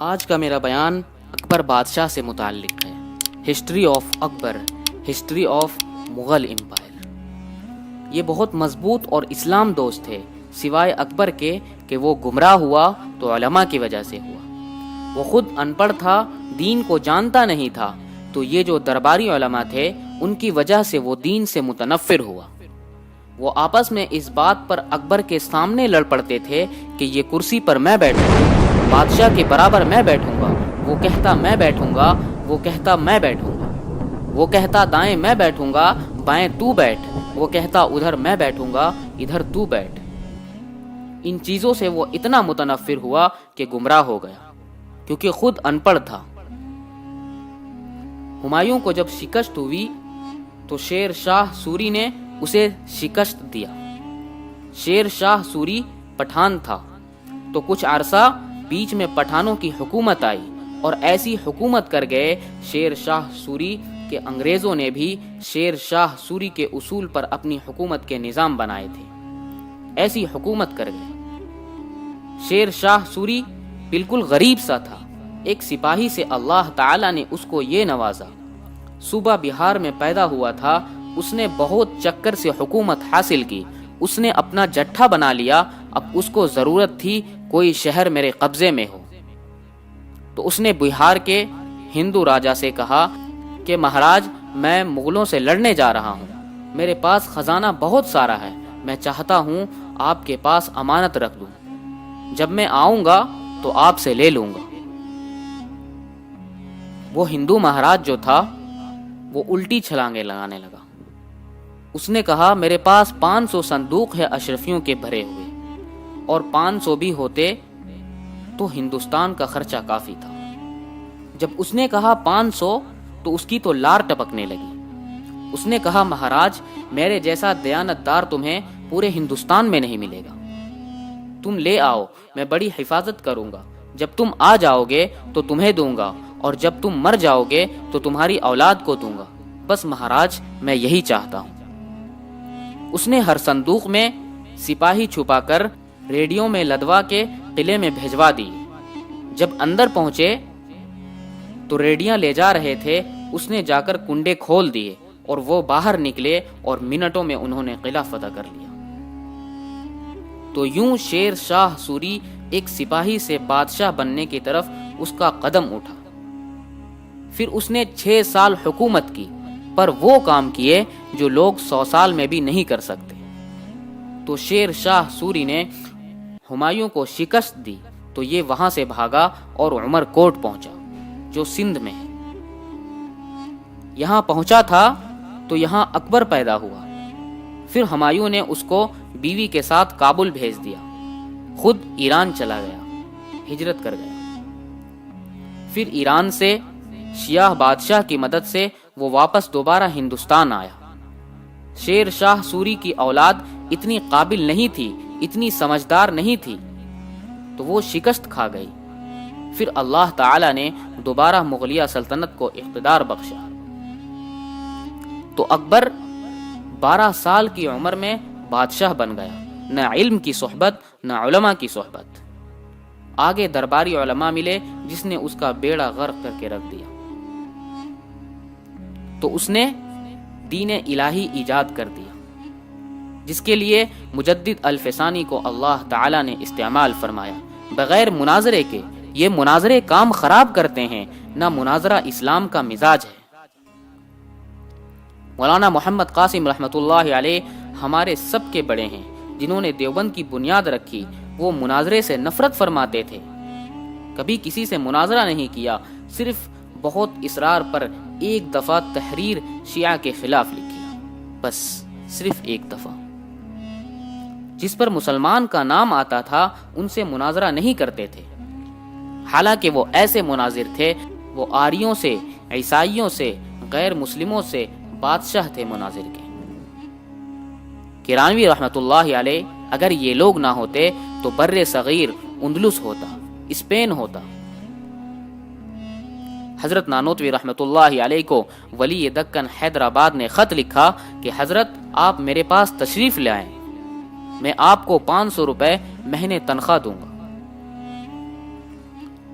آج کا میرا بیان اکبر بادشاہ سے متعلق ہے۔ History of Akbar, history of Mughal empire. یہ بہت مضبوط اور اسلام دوست تھے، سوائے اکبر کے کہ وہ گمراہ ہوا تو علماء کی وجہ سے ہوا۔ وہ خود ان پڑھ تھا، دین کو جانتا نہیں تھا، تو یہ جو درباری علماء تھے ان کی وجہ سے وہ دین سے متنفر ہوا۔ وہ آپس میں اس بات پر اکبر کے سامنے لڑ پڑتے تھے کہ یہ کرسی پر میں بیٹھوں گا، بادشاہ کے برابر میں بیٹھوں گا۔ وہ کہتا میں بیٹھوں گا، وہ کہتا میں بیٹھوں گا۔ وہ کہتا دائیں میں بیٹھوں گا، بائیں تو بیٹھ۔ وہ کہتا ادھر میں بیٹھوں گا، ادھر تو بیٹھ۔ ان چیزوں سے وہ اتنا متنفر ہوا کہ گمراہ ہو گیا، کیونکہ خود ان پڑھ تھا۔ ہمایوں کو جب شکست ہوئی تو شیر شاہ سوری نے اسے شکست دیا۔ شیر شاہ سوری پٹھان تھا، تو کچھ عرصہ بیچ میں پٹھانوں کی حکومت آئی، اور ایسی حکومت کر گئے شیر شاہ سوری کہ انگریزوں نے بھی شیر شاہ سوری کے اصول پر اپنی حکومت کے نظام بنائے تھے۔ ایسی حکومت کر گئے۔ شیر شاہ سوری بالکل غریب سا تھا۔ ایک سپاہی سے اللہ تعالی نے اس کو یہ نوازا۔ صوبہ بہار میں پیدا ہوا تھا، اس نے بہت چکر سے حکومت حاصل کی۔ اس نے اپنا جٹھا بنا لیا۔ اب اس کو ضرورت تھی کوئی شہر میرے قبضے میں ہو، تو اس نے بہار کے ہندو راجا سے کہا کہ مہاراج میں مغلوں سے لڑنے جا رہا ہوں، میرے پاس خزانہ بہت سارا ہے، میں چاہتا ہوں آپ کے پاس امانت رکھ دوں، جب میں آؤں گا تو آپ سے لے لوں گا۔ وہ ہندو مہاراج جو تھا وہ الٹی چھلانگیں لگانے لگا۔ اس نے کہا میرے پاس 500 صندوق ہے اشرفیوں کے بھرے ہوئے، اور 500 بھی ہوتے تو ہندوستان کا خرچہ کافی تھا۔ جب اس نے کہا 500 تو اس کی تو لار ٹپکنے لگی۔ اس نے کہا مہاراج میرے جیسا دیانت دار تمہیں پورے ہندوستان میں نہیں ملے گا، تم لے آؤ، میں بڑی حفاظت کروں گا، جب تم آ جاؤ گے تو تمہیں دوں گا، اور جب تم مر جاؤ گے تو تمہاری اولاد کو دوں گا، بس مہاراج میں یہی چاہتا ہوں۔ اس نے ہر صندوق میں سپاہی چھپا کر ریڈیو میں لدوا کے قلعے میں بھیجوا دی۔ جب اندر پہنچے تو ریڈیاں لے جا رہے تھے، اس نے جا کر کنڈے کھول دیے، اور وہ باہر نکلے، اور منٹوں میں انہوں نے قلعہ فتح کر لیا۔ تو یوں شیر شاہ سوری ایک سپاہی سے بادشاہ بننے کی طرف اس کا قدم اٹھا۔ پھر اس نے 6 سال حکومت کی، پر وہ کام کیے جو لوگ 100 سال میں بھی نہیں کر سکتے۔ تو شیر شاہ سوری نے ہمایوں کو شکست دی، تو یہ وہاں سے بھاگا اور عمر کوٹ پہنچا جو سندھ میں ہے۔ یہاں پہنچا تھا تو یہاں اکبر پیدا ہوا۔ پھر ہمایوں نے اس کو بیوی کے ساتھ کابل بھیج دیا، خود ایران چلا گیا، ہجرت کر گیا۔ پھر ایران سے شیعہ بادشاہ کی مدد سے وہ واپس دوبارہ ہندوستان آیا۔ شیر شاہ سوری کی اولاد اتنی قابل نہیں تھی، اتنی سمجھدار نہیں تھی، تو وہ شکست کھا گئی۔ پھر اللہ تعالی نے دوبارہ مغلیہ سلطنت کو اقتدار بخشا۔ تو اکبر 12 سال کی عمر میں بادشاہ بن گیا، نہ علم کی صحبت نہ علماء کی صحبت۔ آگے درباری علماء ملے جس نے اس کا بیڑا غرق کر کے رکھ دیا۔ تو اس نے دین الہی ایجاد کر دیا، جس کے لیے مجدد الفسانی کو اللہ تعالی نے استعمال فرمایا بغیر مناظرے کے۔ یہ مناظرے کام خراب کرتے ہیں، نہ مناظرہ اسلام کا مزاج ہے۔ مولانا محمد قاسم رحمۃ اللہ علیہ ہمارے سب کے بڑے ہیں، جنہوں نے دیوبند کی بنیاد رکھی۔ وہ مناظرے سے نفرت فرماتے تھے، کبھی کسی سے مناظرہ نہیں کیا، صرف بہت اصرار پر ایک دفعہ تحریر شیعہ کے خلاف لکھی، بس صرف ایک دفعہ۔ جس پر مسلمان کا نام آتا تھا ان سے مناظرہ نہیں کرتے تھے، حالانکہ وہ ایسے مناظر تھے، وہ آریوں سے، عیسائیوں سے، غیر مسلموں سے بادشاہ تھے مناظر کے۔ کرانوی رحمۃ اللہ علیہ اگر یہ لوگ نہ ہوتے تو بر صغیر اندلس ہوتا، اسپین ہوتا۔ حضرت نانوتوی رحمۃ اللہ علیہ کو ولی دکن حیدرآباد نے خط لکھا کہ حضرت آپ میرے پاس تشریف لائیں، میں آپ کو 500 روپے مہینے تنخواہ دوں گا۔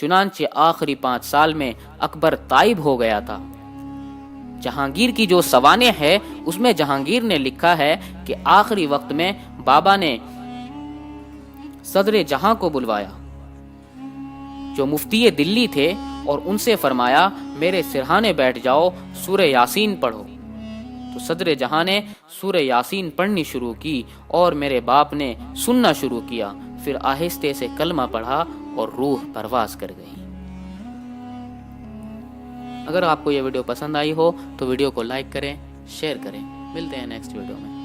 چنانچہ آخری 5 سال میں اکبر تائب ہو گیا تھا۔ جہانگیر کی جو سوانح ہے اس میں جہانگیر نے لکھا ہے کہ آخری وقت میں بابا نے صدر جہاں کو بلوایا جو مفتی دلی تھے اور ان سے فرمایا میرے سرہانے بیٹھ جاؤ، سورہ یاسین پڑھو۔ تو صدر جہاں نے سورہ یاسین پڑھنی شروع کی اور میرے باپ نے سننا شروع کیا، پھر آہستہ سے کلمہ پڑھا اور روح پرواز کر گئی۔ اگر آپ کو یہ ویڈیو پسند آئی ہو تو ویڈیو کو لائک کریں، شیئر کریں۔ ملتے ہیں نیکسٹ ویڈیو میں۔